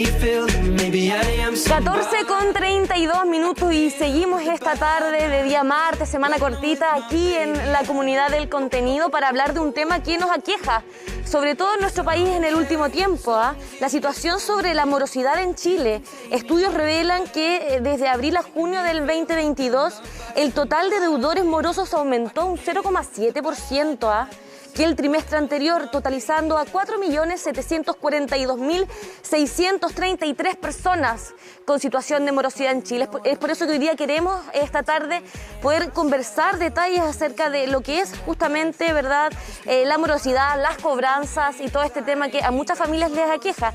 14:32 y seguimos esta tarde de día martes, semana cortita, aquí en la comunidad del contenido para hablar de un tema que nos aqueja, sobre todo en nuestro país en el último tiempo, la situación sobre la morosidad en Chile. Estudios revelan que desde abril a junio del 2022 el total de deudores morosos aumentó un 0,7%, que el trimestre anterior, totalizando a 4.742.633 personas con situación de morosidad en Chile. Es por eso que hoy día queremos esta tarde poder conversar detalles acerca de lo que es justamente, ¿verdad?, la morosidad, las cobranzas y todo este tema que a muchas familias les aqueja.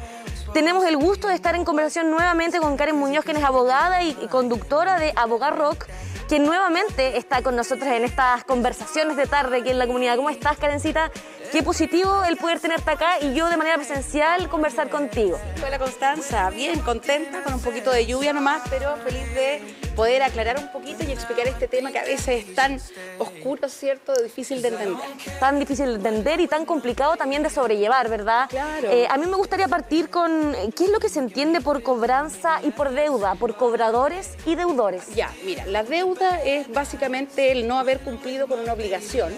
Tenemos el gusto de estar en conversación nuevamente con Karen Muñoz, quien es abogada y conductora de Abogar Rock, quien nuevamente está con nosotros en estas conversaciones de tarde aquí en la comunidad. ¿Cómo estás, Karencita? Qué positivo el poder tenerte acá y yo de manera presencial conversar contigo. Hola, Constanza, bien, contenta, con un poquito de lluvia nomás, pero feliz de poder aclarar un poquito y explicar este tema que a veces es tan oscuro, ¿cierto?, difícil de entender. Tan difícil de entender y tan complicado también de sobrellevar, ¿verdad? Claro. A mí me gustaría partir con qué es lo que se entiende por cobranza y por deuda, por cobradores y deudores. Ya, mira, la deuda es básicamente el no haber cumplido con una obligación.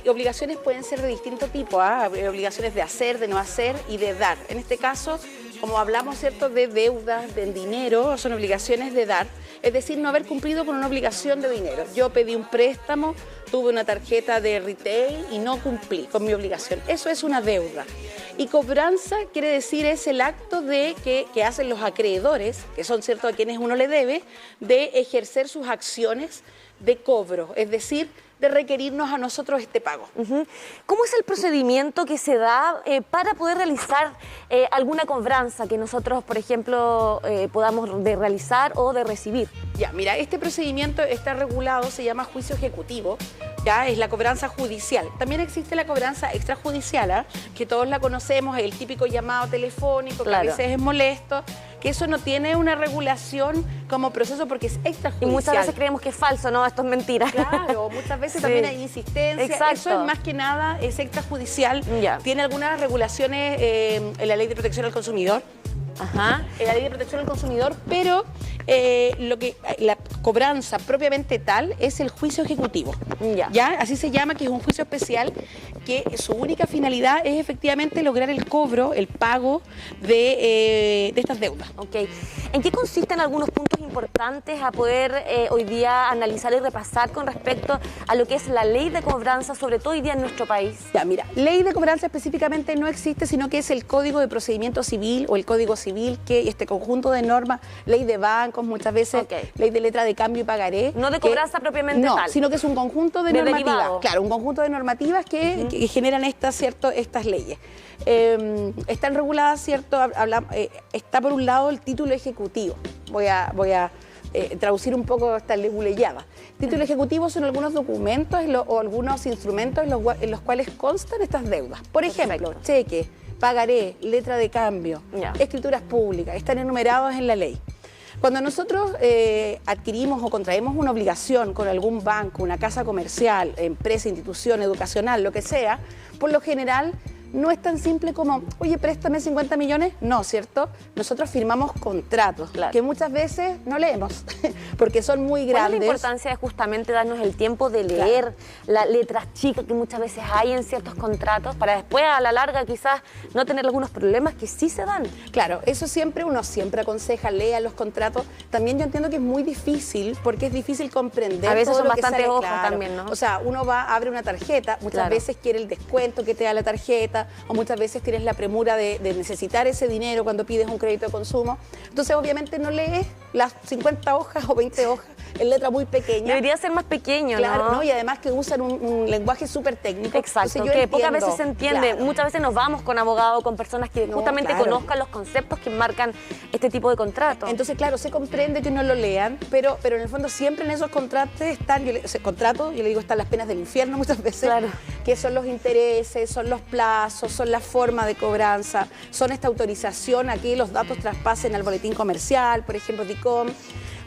Obligaciones pueden ser de distinto tipo, obligaciones de hacer, de no hacer y de dar. En este caso, como hablamos, ¿cierto?, de deudas, del dinero, son obligaciones de dar, es decir, no haber cumplido con una obligación de dinero. Yo pedí un préstamo, tuve una tarjeta de retail y no cumplí con mi obligación. Eso es una deuda. Y cobranza quiere decir es el acto de que hacen los acreedores, que son, ¿cierto?, a quienes uno le debe, de ejercer sus acciones de cobro, es decir, de requerirnos a nosotros este pago. ¿Cómo es el procedimiento que se da para poder realizar alguna cobranza que nosotros, por ejemplo, podamos de realizar o de recibir? Ya, mira, este procedimiento está regulado, se llama juicio ejecutivo, ya es la cobranza judicial. También existe la cobranza extrajudicial, que todos la conocemos, el típico llamado telefónico, claro, que a veces es molesto, que eso no tiene una regulación como proceso porque es extrajudicial. Y muchas veces creemos que es falso, ¿no? Esto es mentira. Claro, muchas veces sí, también hay insistencia. Exacto. Eso es más que nada, es extrajudicial. Ya. Tiene algunas regulaciones en la Ley de Protección al Consumidor. Ajá. En la Ley de Protección al Consumidor, pero la cobranza propiamente tal es el juicio ejecutivo. ¿Ya? Así se llama, que es un juicio especial que su única finalidad es efectivamente lograr el cobro, el pago de estas deudas. Ok. ¿En qué consisten algunos puntos importantes a poder hoy día analizar y repasar con respecto a lo que es la ley de cobranza, sobre todo hoy día en nuestro país? Ya, mira, ley de cobranza específicamente no existe, sino que es el Código de Procedimiento Civil o el Código Civil, que este conjunto de normas, ley de bancos, muchas veces ley de letra de cambio y pagaré. No de cobranza propiamente no, tal. Sino que es un conjunto de normativas. Derivado. Claro, un conjunto de normativas que generan estas leyes. Están reguladas, ¿cierto? Está por un lado el título ejecutivo. Voy a traducir un poco esta leguleyada. Título ejecutivo son algunos documentos o algunos instrumentos en los cuales constan estas deudas. Por ejemplo, cheque, pagaré, letra de cambio, escrituras públicas, están enumerados en la ley. Cuando nosotros adquirimos o contraemos una obligación con algún banco, una casa comercial, empresa, institución, educacional, lo que sea, por lo general no es tan simple como, oye, préstame 50 millones. No, ¿cierto? Nosotros firmamos contratos, que muchas veces no leemos, porque son muy grandes. ¿Cuál es la importancia de justamente darnos el tiempo de leer las letras chicas que muchas veces hay en ciertos contratos, para después a la larga quizás no tener algunos problemas que sí se dan? Claro, eso uno siempre aconseja, lea los contratos. También yo entiendo que es muy difícil, porque es difícil comprender. A veces todo son lo que bastante sale, hojas también, ¿no? O sea, uno abre una tarjeta, muchas veces quiere el descuento que te da la tarjeta, o muchas veces tienes la premura de necesitar ese dinero cuando pides un crédito de consumo. Entonces, obviamente, no lees las 50 hojas o 20 hojas en letra muy pequeña. Debería ser más pequeño, claro, ¿no? Y además que usan un lenguaje súper técnico. Exacto, entonces, que pocas veces se entiende. Claro. Muchas veces nos vamos con abogados, con personas que justamente conozcan los conceptos que marcan este tipo de contratos. Entonces, claro, se comprende que no lo lean, pero en el fondo siempre en esos contratos están, yo le digo, están las penas del infierno muchas veces, que son los intereses, son los plazos, son la forma de cobranza, son esta autorización a que los datos traspasen al boletín comercial, por ejemplo, DICOM.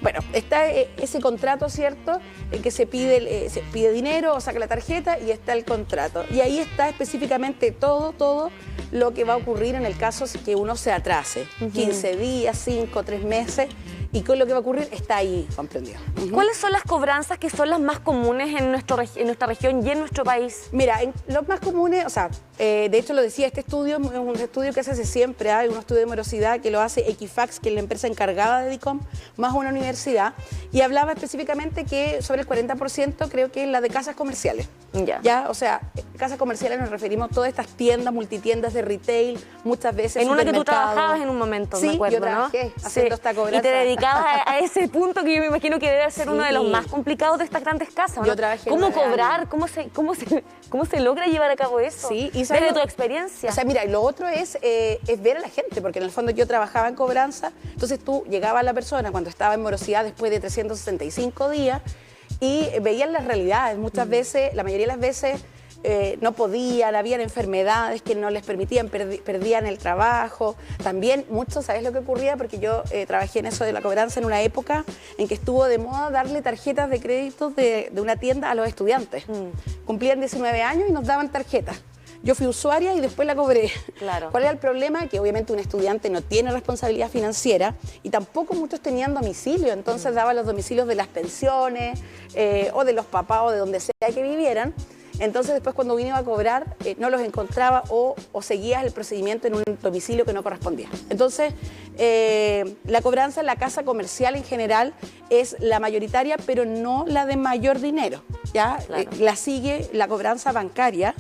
Bueno, está ese contrato, ¿cierto? Que se pide dinero o saca la tarjeta y está el contrato. Y ahí está específicamente todo lo que va a ocurrir en el caso que uno se atrase. 15 días, 5, 3 meses. Y con lo que va a ocurrir está ahí comprendido. ¿Cuáles son las cobranzas que son las más comunes en nuestra región y en nuestro país? Mira, los más comunes, o sea, de hecho lo decía, este estudio es un estudio que se hace siempre, hay un estudio de morosidad que lo hace Equifax, que es la empresa encargada de DICOM, más una universidad, y hablaba específicamente que sobre el 40% creo que es la de casas comerciales. Ya, o sea, casas comerciales nos referimos a todas estas tiendas, multitiendas de retail, muchas veces en una que tú trabajabas en un momento, sí, me acuerdo, yo trabajé, ¿no? haciendo esta cobranza. Y te dedicabas a ese punto que yo me imagino que debe ser uno de los más complicados de estas grandes casas, ¿no? Yo trabajé ¿Cómo cobrar? ¿Cómo se logra llevar a cabo eso? Sí, y desde tu experiencia. O sea, mira, y lo otro es ver a la gente, porque en el fondo yo trabajaba en cobranza, entonces tú llegabas a la persona cuando estaba en morosidad después de 365 días y veían las realidades. Muchas veces, la mayoría de las veces, no podían, habían enfermedades que no les permitían, perdían el trabajo. También muchos, ¿sabes lo que ocurría? Porque yo trabajé en eso de la cobranza en una época en que estuvo de moda darle tarjetas de crédito de una tienda a los estudiantes. Cumplían 19 años y nos daban tarjetas. Yo fui usuaria y después la cobré. Claro. ¿Cuál era el problema? Que obviamente un estudiante no tiene responsabilidad financiera y tampoco muchos tenían domicilio, entonces daban los domicilios de las pensiones o de los papás o de donde sea que vivieran. Entonces después cuando vine a cobrar no los encontraba o seguías el procedimiento en un domicilio que no correspondía. Entonces la cobranza en la casa comercial en general es la mayoritaria, pero no la de mayor dinero, ¿ya? Claro. La sigue la cobranza bancaria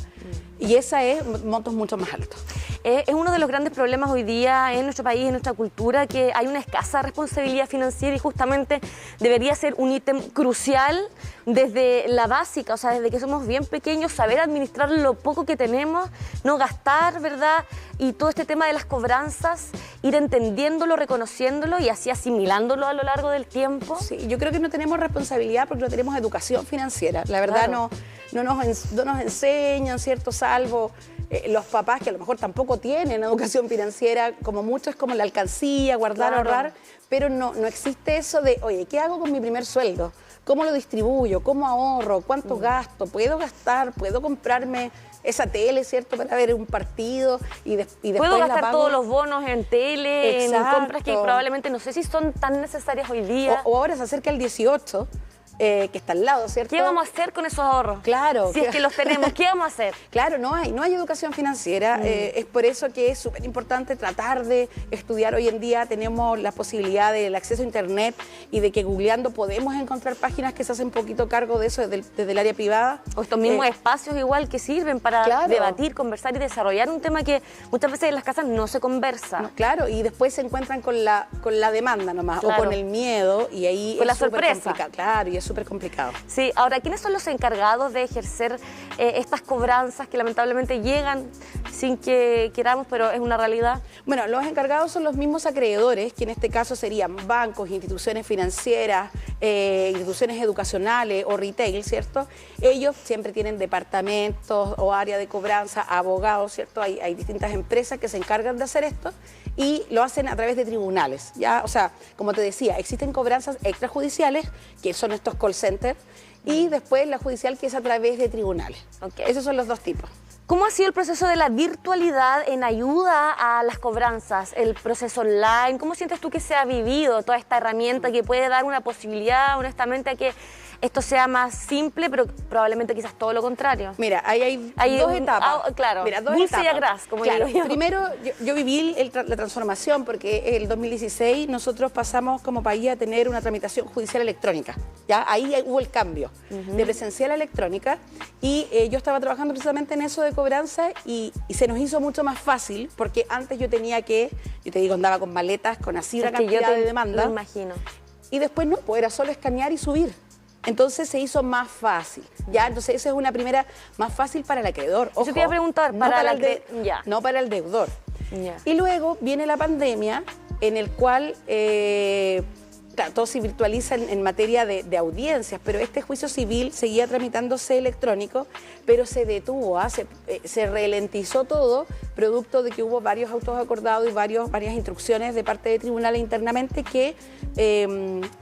y esa es montos mucho más altos. Es uno de los grandes problemas hoy día en nuestro país, en nuestra cultura, que hay una escasa responsabilidad financiera y justamente debería ser un ítem crucial desde la básica, o sea, desde que somos bien pequeños, saber administrar lo poco que tenemos, no gastar, ¿verdad? Y todo este tema de las cobranzas, ir entendiéndolo, reconociéndolo y así asimilándolo a lo largo del tiempo. Sí, yo creo que no tenemos responsabilidad porque no tenemos educación financiera. La verdad Claro. no nos enseñan, ¿cierto? Salvo los papás que a lo mejor tampoco tienen educación financiera, como mucho es como la alcancía, guardar, Claro. ahorrar, pero no existe eso de, oye, ¿qué hago con mi primer sueldo? ¿Cómo lo distribuyo? ¿Cómo ahorro? ¿Cuánto gasto? ¿Puedo gastar? ¿Puedo comprarme esa tele, ¿cierto? Para ver un partido y después Puedo la gastar pago? todos los bonos en tele, Exacto. en compras que probablemente no sé si son tan necesarias hoy día. O ahora se acerca el 18, que está al lado, ¿cierto? ¿Qué vamos a hacer con esos ahorros? Claro. Si es que los tenemos, ¿qué vamos a hacer? Claro, no hay educación financiera, es por eso que es súper importante tratar de estudiar. Hoy en día tenemos la posibilidad del acceso a internet y de que googleando podemos encontrar páginas que se hacen un poquito cargo de eso desde el área privada. O estos mismos espacios igual que sirven para Claro. debatir, conversar y desarrollar un tema que muchas veces en las casas no se conversa. No, claro, y después se encuentran con la demanda nomás, Claro. o con el miedo, y ahí Con la es súper sorpresa. complicado. Claro, y es súper complicado. Sí, ahora, ¿quiénes son los encargados de ejercer estas cobranzas que lamentablemente llegan sin que queramos, pero es una realidad? Bueno, los encargados son los mismos acreedores, que en este caso serían bancos, instituciones financieras, instituciones educacionales o retail, ¿cierto? Ellos siempre tienen departamentos o área de cobranza, abogados, ¿cierto? Hay distintas empresas que se encargan de hacer esto y lo hacen a través de tribunales, ¿ya? O sea, como te decía, existen cobranzas extrajudiciales, que son estos call centers, y después la judicial, que es a través de tribunales. Ok. Esos son los dos tipos. ¿Cómo ha sido el proceso de la virtualidad en ayuda a las cobranzas? El proceso online, ¿cómo sientes tú que se ha vivido toda esta herramienta que puede dar una posibilidad, honestamente, a que esto sea más simple, pero probablemente quizás todo lo contrario? Mira, hay dos etapas. Claro, Mira, dos dulce y etapas. agraz, como Claro, digo yo. primero yo viví la transformación porque el 2016 nosotros pasamos como país a tener una tramitación judicial electrónica. ¿Ya? Ahí hubo el cambio de presencial a electrónica y yo estaba trabajando precisamente en eso de cobranza y se nos hizo mucho más fácil porque antes yo tenía que, yo te digo, andaba con maletas, con así una Es que yo cantidad te de demanda. lo imagino. Y después no, pues era solo escanear y subir. Entonces se hizo más fácil, ¿ya? Entonces esa es una primera más fácil para el acreedor. Ojo, Yo te iba a preguntar, no para el no para el deudor. Ya. Y luego viene la pandemia, en el cual claro, todo se virtualiza en materia de audiencias, pero este juicio civil seguía tramitándose electrónico, pero se detuvo, se ralentizó todo, producto de que hubo varios autos acordados y varias instrucciones de parte de tribunales internamente que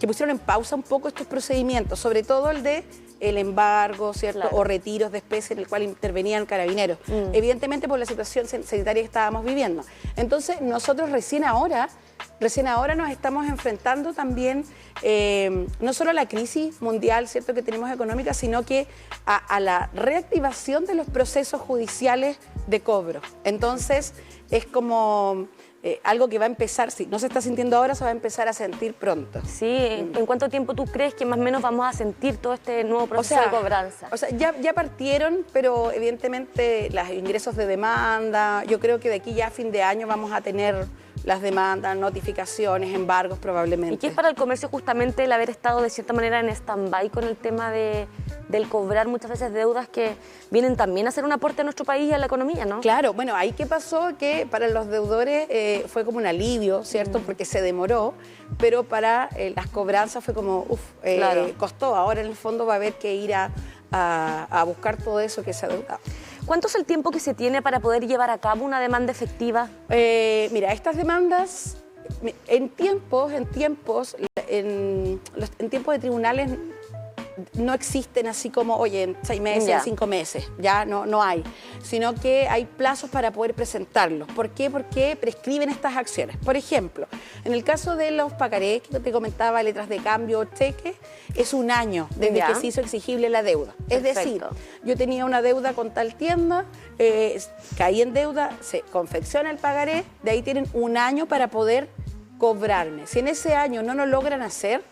pusieron en pausa un poco estos procedimientos, sobre todo el de el embargo, ¿cierto? Claro. O retiros de especies en el cual intervenían carabineros, evidentemente por la situación sanitaria que estábamos viviendo. Entonces, nosotros recién ahora nos estamos enfrentando también no solo a la crisis mundial, ¿cierto?, que tenemos económica, sino que a la reactivación de los procesos judiciales de cobro. Entonces, es como algo que va a empezar, si no se está sintiendo ahora, se va a empezar a sentir pronto. Sí, ¿en cuánto tiempo tú crees que más o menos vamos a sentir todo este nuevo proceso de cobranza? O sea, ya partieron, pero evidentemente los ingresos de demanda, yo creo que de aquí ya a fin de año vamos a tener las demandas, notificaciones, embargos probablemente. ¿Y qué es para el comercio justamente el haber estado de cierta manera en stand-by con el tema del cobrar muchas veces deudas que vienen también a hacer un aporte a nuestro país y a la economía, ¿no? Claro, bueno, ahí qué pasó, que para los deudores fue como un alivio, ¿cierto? Porque se demoró, pero para las cobranzas fue como, claro, costó. Ahora en el fondo va a haber que ir a buscar todo eso que se ha deudado. ¿Cuánto es el tiempo que se tiene para poder llevar a cabo una demanda efectiva? Mira, estas demandas, en tiempos de tribunales no existen así como, oye, en 6 meses, en 5 meses, ya no hay, sino que hay plazos para poder presentarlos. ¿Por qué? Porque prescriben estas acciones. Por ejemplo, en el caso de los pagarés, que te comentaba, letras de cambio o cheque, es 1 año desde que se hizo exigible la deuda. Es decir, yo tenía una deuda con tal tienda, caí en deuda, se confecciona el pagaré, de ahí tienen 1 año para poder cobrarme. Si en ese año no lo logran hacer,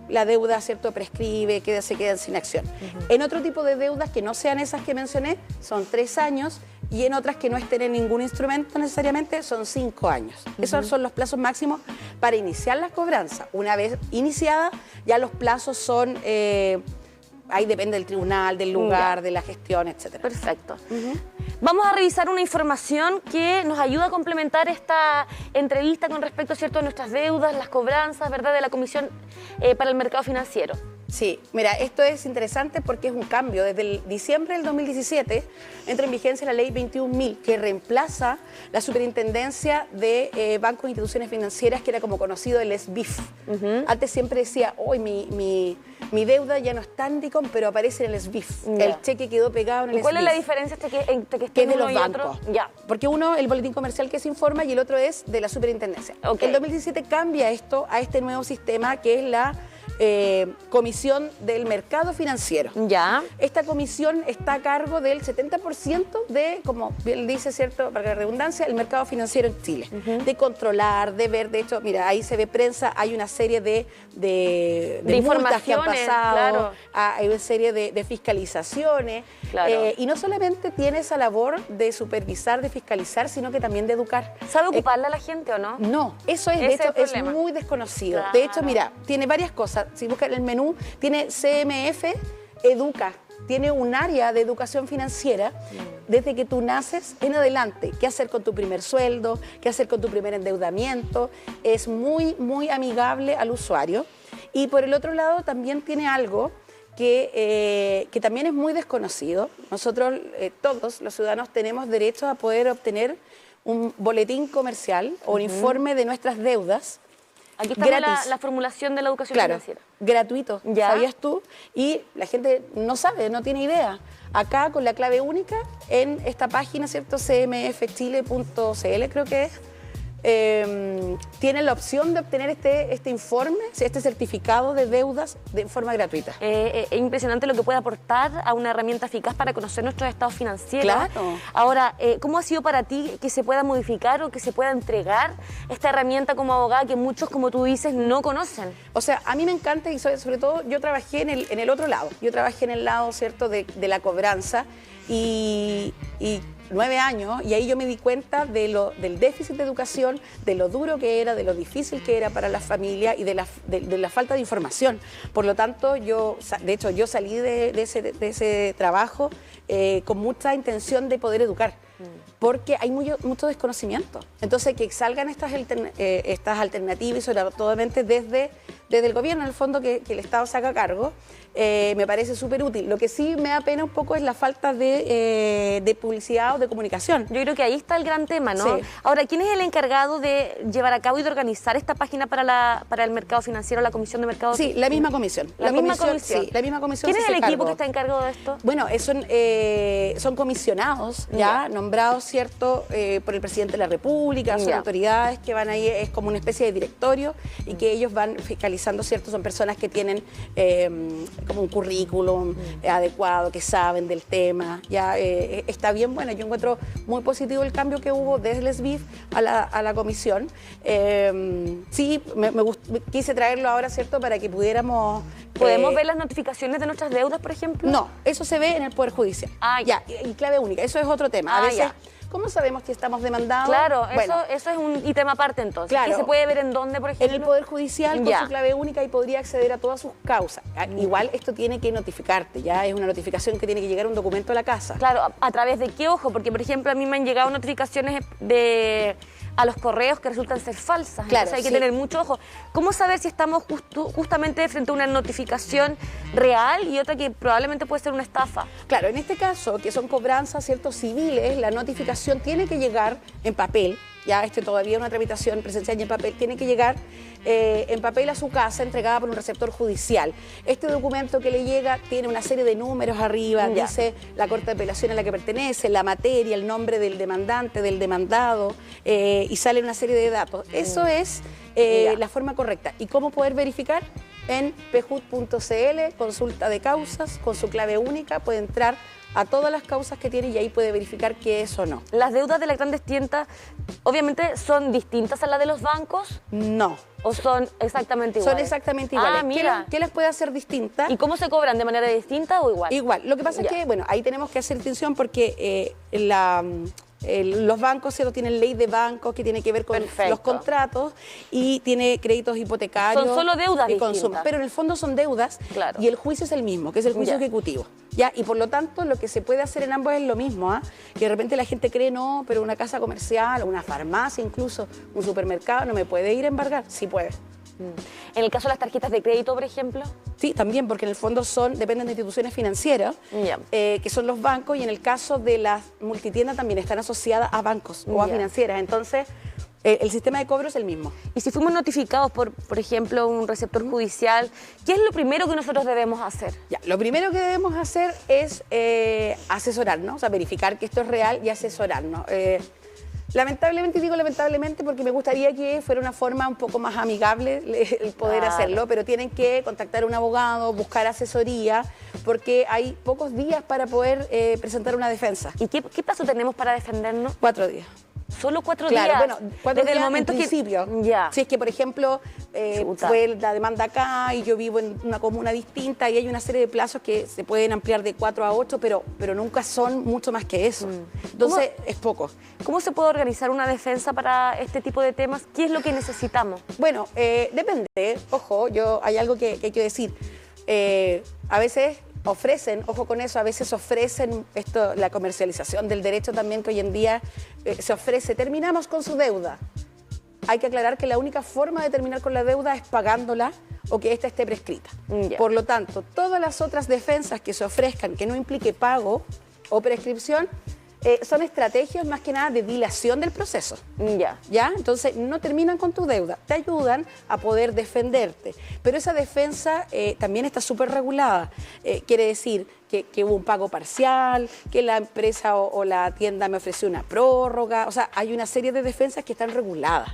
la deuda, ¿cierto?, prescribe, se quedan sin acción. En otro tipo de deudas que no sean esas que mencioné, son 3 años, y en otras que no estén en ningún instrumento necesariamente, son 5 años. Esos son los plazos máximos para iniciar las cobranzas. Una vez iniciada, ya los plazos son, ahí depende del tribunal, del lugar, de la gestión, etc. Perfecto. Vamos a revisar una información que nos ayuda a complementar esta entrevista con respecto, ¿cierto?, a nuestras deudas, las cobranzas, ¿verdad?, de la Comisión para el Mercado Financiero. Sí, mira, esto es interesante porque es un cambio. Desde el diciembre del 2017 entra en vigencia la Ley 21.000, que reemplaza la Superintendencia de Bancos e Instituciones Financieras, que era como conocido el SBIF. Antes siempre decía, hoy mi deuda ya no está en DICOM, pero aparece en el SBIF. El cheque quedó pegado en el SBIF. ¿Y cuál es la diferencia entre que esté de uno los y bancos? otro? Ya. Porque uno, el boletín comercial que se informa, y el otro es de la Superintendencia. El 2017 cambia esto a este nuevo sistema, que es la Comisión del Mercado Financiero. Ya. Esta comisión está a cargo del 70% de, como bien dice, ¿cierto?, para la redundancia, el mercado financiero en Chile. De controlar, de ver, de hecho, mira, ahí se ve prensa, hay una serie de multas que han pasado, hay una serie de fiscalizaciones. Y no solamente tiene esa labor de supervisar, de fiscalizar, sino que también de educar. ¿Sabe ocuparla a la gente o no? No, eso es, de hecho, es muy desconocido. De hecho, mira, tiene varias cosas. Si buscan el menú, tiene CMF Educa, tiene un área de educación financiera desde que tú naces en adelante. ¿Qué hacer con tu primer sueldo? ¿Qué hacer con tu primer endeudamiento? Es muy, muy amigable al usuario. Y por el otro lado también tiene algo que también es muy desconocido. Nosotros, todos los ciudadanos, tenemos derecho a poder obtener un boletín comercial o un informe de nuestras deudas. Aquí está la formulación de la educación financiera. Gratuito, ¿sabías tú? Y la gente no sabe, no tiene idea. Acá, con la clave única, en esta página, ¿cierto?, cmfchile.cl creo que es, tienen la opción de obtener este informe, este certificado de deudas de forma gratuita. Es impresionante lo que puede aportar a una herramienta eficaz para conocer nuestros estados financieros. Claro. Ahora, ¿cómo ha sido para ti que se pueda modificar o que se pueda entregar esta herramienta como abogada que muchos, como tú dices, no conocen? O sea, a mí me encanta, y sobre todo yo trabajé en el otro lado. Yo trabajé en el lado, ¿cierto?, de la cobranza y 9 años, y ahí yo me di cuenta del déficit de educación, de lo duro que era, de lo difícil que era para las familias y de la falta de información. Por lo tanto, yo salí de ese trabajo con mucha intención de poder educar. porque hay mucho desconocimiento. Entonces, que salgan estas alternativas y sobre todo desde el gobierno, en el fondo, que el Estado se haga cargo, me parece súper útil. Lo que sí me da pena un poco es la falta de publicidad o de comunicación. Yo creo que ahí está el gran tema, ¿no? Sí. Ahora, ¿quién es el encargado de llevar a cabo y de organizar esta página para el mercado financiero, la Comisión de Mercado? Sí, la misma comisión. La misma comisión. Sí, la misma comisión. ¿Quién es el equipo que está encargado de esto? Bueno, son comisionados ya nombrados, ¿cierto?, por el presidente de la República, son autoridades que van ahí, es como una especie de directorio y que ellos van fiscalizando, ¿cierto? Son personas que tienen como un currículum adecuado, que saben del tema, ya está bien. Bueno, yo encuentro muy positivo el cambio que hubo desde el SBIF a la comisión. Sí, quise traerlo ahora, ¿cierto?, para que pudiéramos... ¿Podemos ver las notificaciones de nuestras deudas, por ejemplo? No, eso se ve en el Poder Judicial. Ya. Y clave única, eso es otro tema. A veces, ¿cómo sabemos que estamos demandados? Claro, bueno, eso es un ítem aparte entonces. Claro. ¿Qué se puede ver en dónde, por ejemplo? En el Poder Judicial, con su clave única, y podría acceder a todas sus causas. Igual esto tiene que notificarte, ya es una notificación que tiene que llegar un documento a la casa. Claro, ¿a través de qué ojo? Porque, por ejemplo, a mí me han llegado notificaciones a los correos que resultan ser falsas. Claro, entonces hay que tener mucho ojo. ¿Cómo saber si estamos justamente frente a una notificación real y otra que probablemente puede ser una estafa? Claro, en este caso, que son cobranzas, ¿cierto?, civiles, la notificación tiene que llegar en papel. Ya todavía una tramitación presencial y en papel, tiene que llegar en papel a su casa, entregada por un receptor judicial. Este documento que le llega tiene una serie de números arriba, dice la corte de apelación a la que pertenece, la materia, el nombre del demandante, del demandado, y sale una serie de datos. Eso es la forma correcta. ¿Y cómo poder verificar? En pjud.cl, consulta de causas, con su clave única, puede entrar a todas las causas que tiene y ahí puede verificar qué es o no. ¿Las deudas de las grandes tiendas obviamente son distintas a las de los bancos? No. ¿O son exactamente iguales? Son exactamente iguales. Ah, mira. ¿Qué las puede hacer distintas? ¿Y cómo se cobran? ¿De manera distinta o igual? Igual. Lo que pasa es que, bueno, ahí tenemos que hacer distinción porque los bancos, ¿cierto?, tienen ley de bancos que tiene que ver con los contratos y tiene créditos hipotecarios. Son solo deudas y distintas. consumo. Pero en el fondo son deudas y el juicio es el mismo, que es el juicio ejecutivo. ¿Ya? Y por lo tanto, lo que se puede hacer en ambos es lo mismo, que de repente la gente cree, no, pero una casa comercial, una farmacia incluso, un supermercado, no me puede ir a embargar. Sí puede. En el caso de las tarjetas de crédito, por ejemplo. Sí, también, porque en el fondo dependen de instituciones financieras, que son los bancos, y en el caso de las multitiendas también están asociadas a bancos o a financieras. Entonces, el sistema de cobro es el mismo. Y si fuimos notificados por ejemplo, un receptor judicial, ¿qué es lo primero que nosotros debemos hacer? Lo primero que debemos hacer es asesorarnos, o sea, verificar que esto es real y asesorarnos. Lamentablemente, digo lamentablemente porque me gustaría que fuera una forma un poco más amigable el poder hacerlo, pero tienen que contactar a un abogado, buscar asesoría, porque hay pocos días para poder presentar una defensa. ¿Y qué plazo tenemos para defendernos? 4 días. ¿Solo 4 días? Claro, bueno, 4 desde días el momento en principio. Si es que, por ejemplo, fue la demanda acá y yo vivo en una comuna distinta y hay una serie de plazos que se pueden ampliar de 4 a 8, pero nunca son mucho más que eso. Entonces, es poco. ¿Cómo se puede organizar una defensa para este tipo de temas? ¿Qué es lo que necesitamos? Bueno, depende. Ojo, hay algo que hay que decir. A veces ofrecen, ojo con eso, a veces ofrecen la comercialización del derecho también, que hoy en día se ofrece. Terminamos con su deuda. Hay que aclarar que la única forma de terminar con la deuda es pagándola o que ésta esté prescrita. Por lo tanto, todas las otras defensas que se ofrezcan que no implique pago o prescripción son estrategias más que nada de dilación del proceso. ¿Ya? Entonces, no terminan con tu deuda, te ayudan a poder defenderte. Pero esa defensa también está súper regulada. Quiere decir que hubo un pago parcial, que la empresa o la tienda me ofreció una prórroga. O sea, hay una serie de defensas que están reguladas.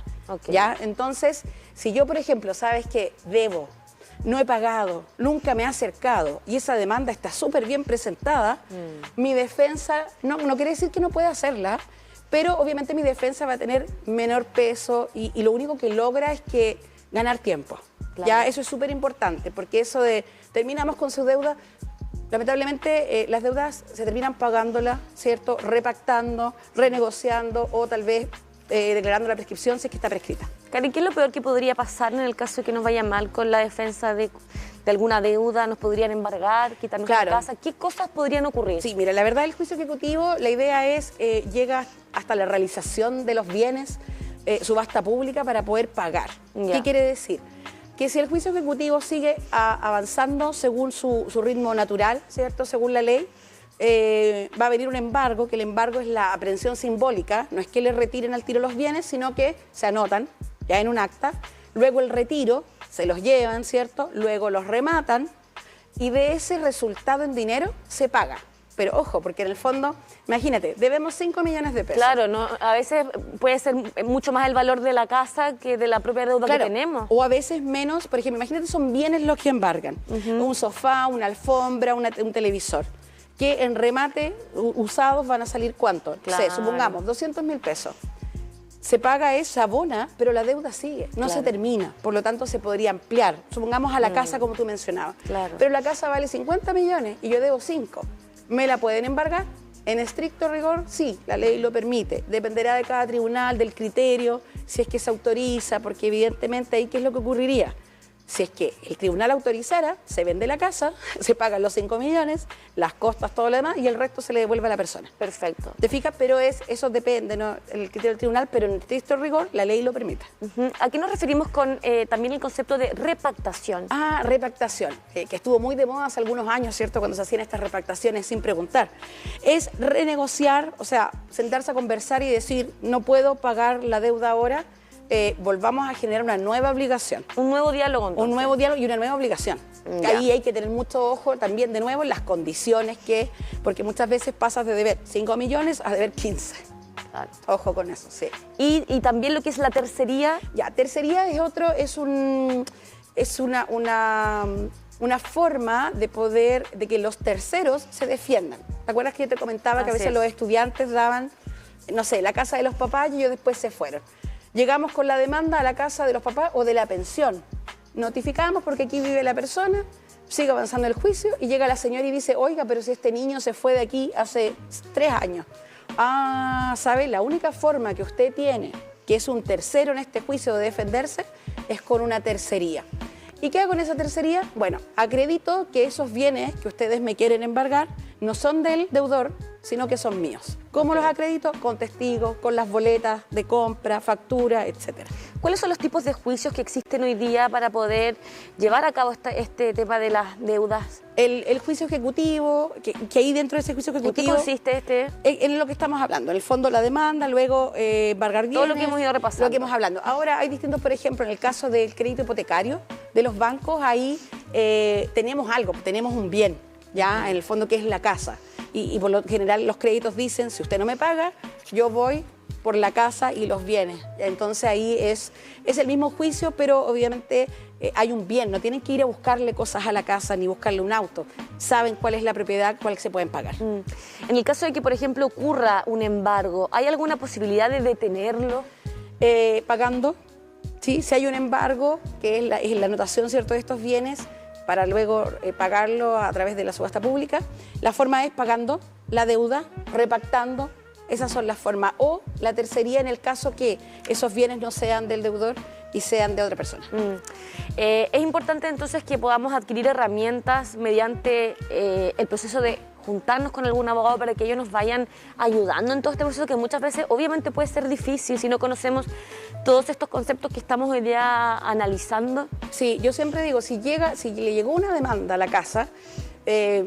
¿Ya? Entonces, si yo, por ejemplo, sabes que debo, no he pagado, nunca me ha acercado y esa demanda está súper bien presentada, mi defensa, no quiere decir que no pueda hacerla, pero obviamente mi defensa va a tener menor peso y lo único que logra es que ganar tiempo. Ya, eso es súper importante, porque eso de terminamos con su deuda, lamentablemente las deudas se terminan pagándolas, ¿cierto? Repactando, renegociando o tal vez declarando la prescripción si es que está prescrita. Karen, ¿qué es lo peor que podría pasar en el caso de que nos vaya mal con la defensa de de alguna deuda, nos podrían embargar, quitarnos la casa. ¿Qué cosas podrían ocurrir? Sí, mira, la verdad el juicio ejecutivo, la idea es, llega hasta la realización de los bienes, subasta pública para poder pagar. ¿Qué quiere decir? Que si el juicio ejecutivo sigue avanzando según su ritmo natural, ¿cierto? Según la ley, va a venir un embargo, que el embargo es la aprehensión simbólica, no es que le retiren al tiro los bienes, sino que se anotan ya en un acta, luego el retiro, se los llevan, ¿cierto? Luego los rematan y de ese resultado en dinero se paga. Pero ojo, porque en el fondo, imagínate, debemos 5 millones de pesos. Claro, ¿no? A veces puede ser mucho más el valor de la casa que de la propia deuda que tenemos. O a veces menos, por ejemplo, imagínate, son bienes los que embargan. Un sofá, una alfombra, un televisor. Que en remate usados van a salir ¿cuánto? Claro. Sí, supongamos, 200.000 pesos. Se paga eso, se abona, pero la deuda sigue, no se termina. Por lo tanto, se podría ampliar. Supongamos a la casa, como tú mencionabas. Claro. Pero la casa vale 50 millones y yo debo 5. ¿Me la pueden embargar? En estricto rigor, sí, la ley lo permite. Dependerá de cada tribunal, del criterio, si es que se autoriza, porque evidentemente ahí, ¿qué es lo que ocurriría? Si es que el tribunal autorizara, se vende la casa, se pagan los 5 millones, las costas, todo lo demás, y el resto se le devuelve a la persona. Perfecto. ¿Te fijas? Pero eso depende, ¿no? El criterio del tribunal, pero en estricto rigor, la ley lo permite. ¿A qué nos referimos con también el concepto de repactación? Ah, repactación, que estuvo muy de moda hace algunos años, ¿cierto? Cuando se hacían estas repactaciones sin preguntar. Es renegociar, o sea, sentarse a conversar y decir, no puedo pagar la deuda ahora, volvamos a generar una nueva obligación. Un nuevo diálogo, entonces. Un nuevo diálogo y una nueva obligación. Ahí hay que tener mucho ojo también, de nuevo, en las condiciones porque muchas veces pasas de deber 5 millones a deber 15. Claro. Ojo con eso, sí. Y también lo que es la tercería. Ya, tercería es una forma de poder, de que los terceros se defiendan. ¿Te acuerdas que yo te comentaba que a veces los estudiantes daban, no sé, la casa de los papás y ellos después se fueron? Llegamos con la demanda a la casa de los papás o de la pensión. Notificamos porque aquí vive la persona, sigue avanzando el juicio y llega la señora y dice, oiga, pero si este niño se fue de aquí hace 3 años. Ah, ¿sabe? La única forma que usted tiene, que es un tercero en este juicio de defenderse, es con una tercería. ¿Y qué hago con esa tercería? Bueno, acredito que esos bienes que ustedes me quieren embargar no son del deudor, sino que son míos. ¿Cómo los acredito? Con testigos, con las boletas de compra, factura, etcétera. ¿Cuáles son los tipos de juicios que existen hoy día para poder llevar a cabo este tema de las deudas? El juicio ejecutivo, que ahí dentro de ese juicio ejecutivo... ¿En qué consiste este? En lo que estamos hablando, en el fondo la demanda, luego embargar bienes... Todo lo que hemos ido repasando. Lo que hemos hablando. Ahora hay distintos, por ejemplo, en el caso del crédito hipotecario de los bancos, ahí tenemos algo, tenemos un bien, ya en el fondo, que es la casa. Y por lo general los créditos dicen, si usted no me paga, yo voy por la casa y los bienes. Entonces ahí es el mismo juicio, pero obviamente hay un bien. No tienen que ir a buscarle cosas a la casa ni buscarle un auto. Saben cuál es la propiedad, cuál se pueden pagar. En el caso de que, por ejemplo, ocurra un embargo, ¿hay alguna posibilidad de detenerlo? Pagando. Sí, si hay un embargo, que es la anotación, ¿cierto?, de estos bienes, para luego pagarlo a través de la subasta pública. La forma es pagando la deuda, repactando, esas son las formas. O la tercería en el caso que esos bienes no sean del deudor y sean de otra persona. Es importante entonces que podamos adquirir herramientas mediante el proceso de juntarnos con algún abogado para que ellos nos vayan ayudando en todo este proceso, que muchas veces obviamente puede ser difícil si no conocemos todos estos conceptos que estamos hoy día analizando. Sí, yo siempre digo, si le llegó una demanda a la casa,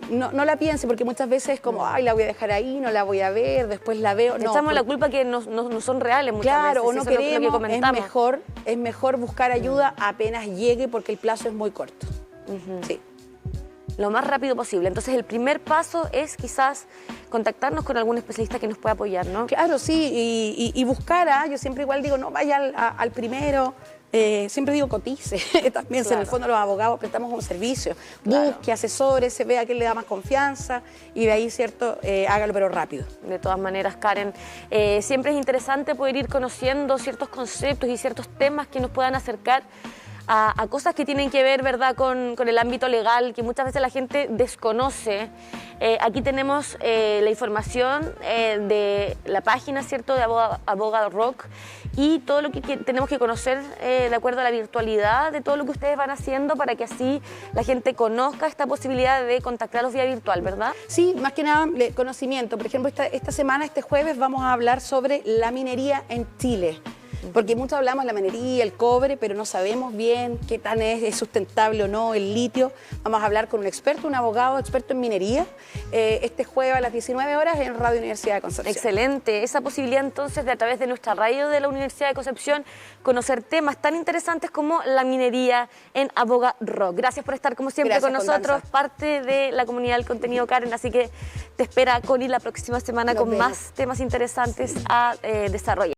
no la piense, porque muchas veces es como, ay, la voy a dejar ahí, no la voy a ver, después la veo. Echamos la culpa que no son reales muchas veces. Claro, o no queremos, es mejor buscar ayuda apenas llegue, porque el plazo es muy corto. Sí. Lo más rápido posible. Entonces, el primer paso es quizás contactarnos con algún especialista que nos pueda apoyar, ¿no? Claro, sí, y buscar, yo siempre igual digo, no vaya al primero, siempre digo cotice, también en el fondo los abogados prestamos un servicio, busque, asesores, se vea a quién le da más confianza y de ahí, ¿cierto?, hágalo pero rápido. De todas maneras, Karen, siempre es interesante poder ir conociendo ciertos conceptos y ciertos temas que nos puedan acercar a cosas que tienen que ver, ¿verdad?, con el ámbito legal, que muchas veces la gente desconoce. Aquí tenemos la información de la página, ¿cierto?, de Abogado Rock, y todo lo que tenemos que conocer de acuerdo a la virtualidad de todo lo que ustedes van haciendo para que así la gente conozca esta posibilidad de contactarlos vía virtual, ¿verdad? Sí, más que nada conocimiento. Por ejemplo, esta semana, este jueves, vamos a hablar sobre la minería en Chile. Porque muchos hablamos de la minería, el cobre, pero no sabemos bien qué tan es sustentable o no el litio. Vamos a hablar con un experto, un abogado experto en minería, este jueves a las 19 horas en Radio Universidad de Concepción. Excelente. Esa posibilidad entonces de a través de nuestra radio de la Universidad de Concepción conocer temas tan interesantes como la minería en Aboga Rock. Gracias por estar como siempre con nosotros, parte de la comunidad del contenido, Karen, así que te espera Connie la próxima semana con más temas interesantes a desarrollar.